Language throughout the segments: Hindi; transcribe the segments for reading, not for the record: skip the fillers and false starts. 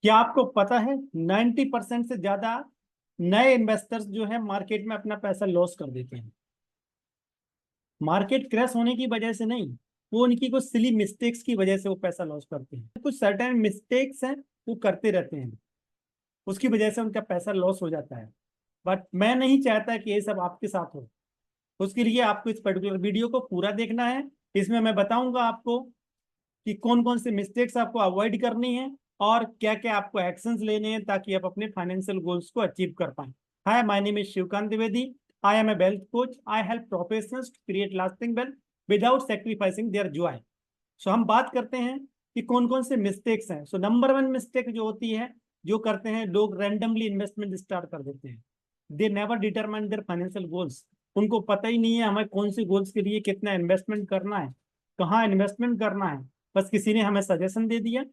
क्या आपको पता है 90% से ज्यादा नए इन्वेस्टर्स जो है मार्केट में अपना पैसा लॉस कर देते हैं। मार्केट क्रैश होने की वजह से नहीं, वो उनकी कुछ सिली मिस्टेक्स की वजह से वो पैसा लॉस करते हैं। कुछ सर्टेन मिस्टेक्स हैं वो करते रहते हैं, उसकी वजह से उनका पैसा लॉस हो जाता है। बट मैं नहीं चाहता कि ये सब आपके साथ हो। उसके लिए आपको इस पर्टिकुलर वीडियो को पूरा देखना है। इसमें मैं बताऊंगा आपको कि कौन कौन से मिस्टेक्स आपको अवॉइड करनी है और क्या क्या आपको एक्शंस लेने हैं ताकि आप अपने फाइनेंशियल गोल्स को अचीव कर पाए। Hi, my name is Shivkant Dwivedi. I am a wealth coach. I help professionals to create lasting wealth without sacrificing their joy. So हम बात करते हैं कि कौन कौन से मिस्टेक्स हैं। सो नंबर वन मिस्टेक जो होती है, जो करते हैं लोग, रैंडमली इन्वेस्टमेंट स्टार्ट कर देते हैं। They never determine there financial goals. उनको पता ही नहीं है हमें कौन से गोल्स के लिए कितना इन्वेस्टमेंट करना है, कहाँ इन्वेस्टमेंट करना है। बस किसी ने हमें सजेशन दे दिया,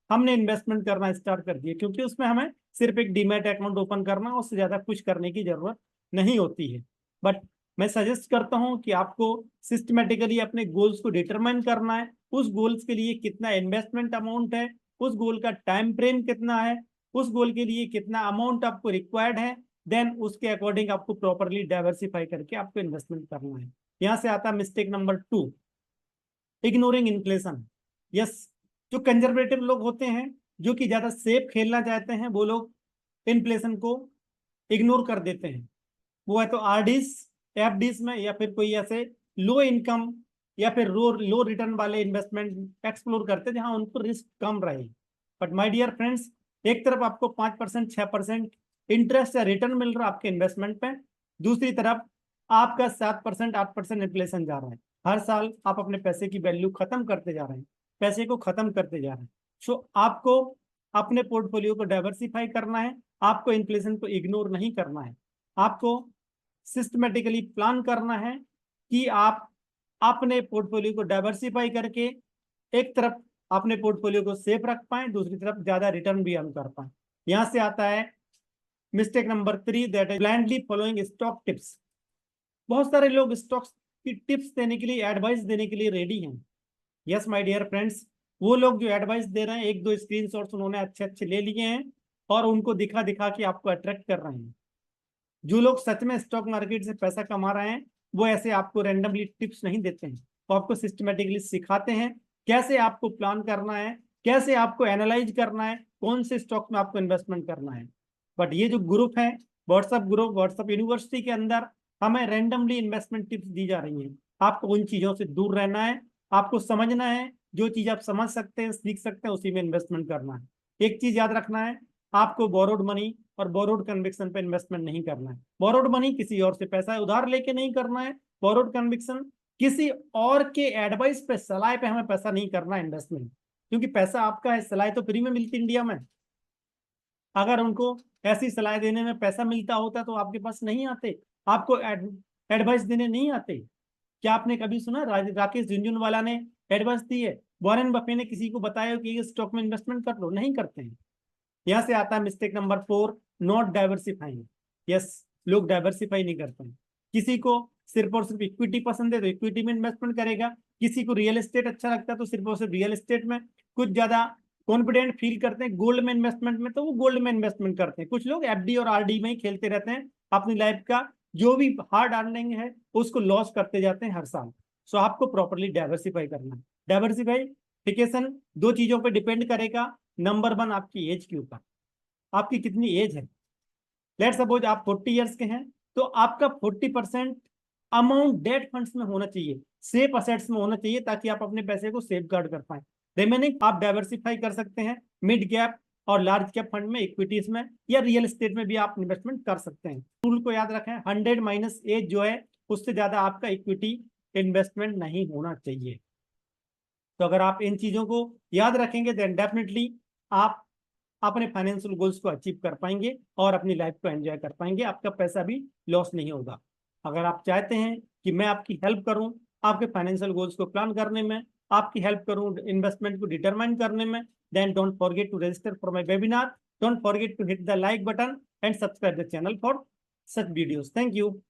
हमने इन्वेस्टमेंट करना स्टार्ट कर दिया, क्योंकि उसमें हमें सिर्फ एक डीमैट अकाउंट ओपन करना, उससे ज्यादा कुछ करने की जरूरत नहीं होती है। बट मैं सजेस्ट करता हूं कि आपको सिस्टमेटिकली अपने गोल्स को डिटरमाइन करना है। उस गोल्स के लिए कितना इन्वेस्टमेंट अमाउंट है, उस गोल का टाइम फ्रेम कितना है, उस गोल के लिए कितना अमाउंट आपको रिक्वायर्ड है, देन उसके अकॉर्डिंग आपको प्रॉपरली डाइवर्सिफाई करके आपको इन्वेस्टमेंट करना है। यहां से आता mistake number two, ignoring inflation. Yes, जो कंजर्वेटिव लोग होते हैं, जो कि ज्यादा सेफ खेलना चाहते हैं, वो लोग इन्फ्लेशन को इग्नोर कर देते हैं। वो है तो आरडीज, एफडीज में, या फिर कोई ऐसे लो इनकम या फिर लो रिटर्न वाले इन्वेस्टमेंट एक्सप्लोर करते हैं जहां उनको रिस्क कम रहे। बट माय डियर फ्रेंड्स, एक तरफ आपको 5% 6% इंटरेस्ट या रिटर्न मिल रहा है आपके इन्वेस्टमेंट पे, दूसरी तरफ आपका 7% 8% इन्फ्लेशन जा रहा है। हर साल आप अपने पैसे की वैल्यू खत्म करते जा रहे हैं, पैसे को खत्म करते जा रहे हैं। सो आपको अपने पोर्टफोलियो को डाइवर्सिफाई करना है, आपको इन्फ्लेशन को इग्नोर नहीं करना है। आपको सिस्टमेटिकली प्लान करना है कि आप अपने पोर्टफोलियो को डाइवर्सिफाई करके एक तरफ अपने पोर्टफोलियो को सेफ रख पाए, दूसरी तरफ ज्यादा रिटर्न भी अर्न कर पाए। यहां से आता है mistake number three, that is blindly following stock tips. बहुत सारे लोग स्टॉक्स की टिप्स देने के लिए, एडवाइस देने के लिए रेडी हैं। यस माय डियर फ्रेंड्स, वो लोग जो एडवाइस दे रहे हैं, एक दो स्क्रीनशॉट्स उन्होंने अच्छे अच्छे ले लिए हैं और उनको दिखा दिखा के आपको अट्रैक्ट कर रहे हैं। जो लोग सच में स्टॉक मार्केट से पैसा कमा रहे हैं, वो ऐसे आपको रैंडमली टिप्स नहीं देते हैं, वो आपको सिस्टमेटिकली सिखाते हैं कैसे आपको प्लान करना है, कैसे आपको एनालाइज करना है, कौन से स्टॉक में आपको इन्वेस्टमेंट करना है। बट ये जो ग्रुप है, व्हाट्सएप ग्रुप, व्हाट्सएप यूनिवर्सिटी के अंदर हमें रैंडमली इन्वेस्टमेंट टिप्स दी जा रही हैं। आपको उन चीजों से दूर रहना है, आपको समझना है, जो चीज आप समझ सकते हैं, सीख सकते हैं, उसी में इन्वेस्टमेंट करना है। एक चीज याद रखना है, आपको बोरोड मनी और बोरोड कन्विक्शन पे इन्वेस्टमेंट नहीं करना है। बोरोड मनी किसी और से पैसा उधार लेके नहीं करना है। बोरोड कन्विक्शन किसी और के एडवाइस पे, सलाह पे हमें पैसा नहीं करना है इन्वेस्टमेंट, क्योंकि पैसा आपका है, सलाह तो फ्री में मिलती इंडिया में। अगर उनको ऐसी सलाह देने में पैसा मिलता होता तो आपके पास नहीं आते, आपको एडवाइस देने नहीं आते। क्या आपने कभी सुना राकेश झुनझुनवाला ने एडवाइस दी है? वॉरेन बफे ने किसी को बताया कि ये स्टॉक में इन्वेस्टमेंट कर लो? नहीं करते हैं। यहां से आता है mistake number four, not diversifying. Yes, लोग डाइवर्सिफाई नहीं करते हैं। किसी को सिर्फ और सिर्फ इक्विटी पसंद है तो इक्विटी में इन्वेस्टमेंट करेगा, किसी को रियल एस्टेट अच्छा लगता है तो सिर्फ और सिर्फ रियल एस्टेट में, कुछ ज्यादा कॉन्फिडेंट फील करते हैं गोल्ड में इन्वेस्टमेंट में तो वो गोल्ड में इन्वेस्टमेंट करते हैं। कुछ लोग एफडी और आरडी में ही खेलते रहते हैं, अपनी लाइफ का जो भी हार्ड अर्निंग है उसको लॉस करते जाते हैं हर साल। सो आपको प्रॉपरली डाइवर्सिफाई करना है। डाइवर्सिफाइकेशन दो चीजों पर डिपेंड करेगा। नंबर वन, आपकी एज के ऊपर, आपकी कितनी एज है। लेट सपोज आप 40 ईयर्स के हैं, तो आपका 40% अमाउंट डेट फंड्स में होना चाहिए, सेफ असेट्स में होना चाहिए, ताकि आप अपने पैसे को सेफ गार्ड कर पाए। रिमेनिंग आप डाइवर्सिफाई कर सकते हैं मिड कैप और लार्ज कैप फंड में, इक्विटीज में या रियल एस्टेट में भी आप इन्वेस्टमेंट कर सकते हैं। रूल को याद रखें, 100 माइनस एज जो है उससे ज्यादा आपका इक्विटी इन्वेस्टमेंट नहीं होना चाहिए। तो अगर आप इन चीजों को याद रखेंगे देन डेफिनेटली आप अपने फाइनेंशियल गोल्स को अचीव कर पाएंगे और अपनी लाइफ को एंजॉय कर पाएंगे, आपका पैसा भी लॉस नहीं होगा। अगर आप चाहते हैं कि मैं आपकी हेल्प करूं आपके फाइनेंशियल गोल्स को प्लान करने में, आपकी हेल्प करूं इन्वेस्टमेंट को डिटरमाइन करने में, then don't forget to register for my webinar, don't forget to hit the like button and subscribe the channel for such videos. Thank you.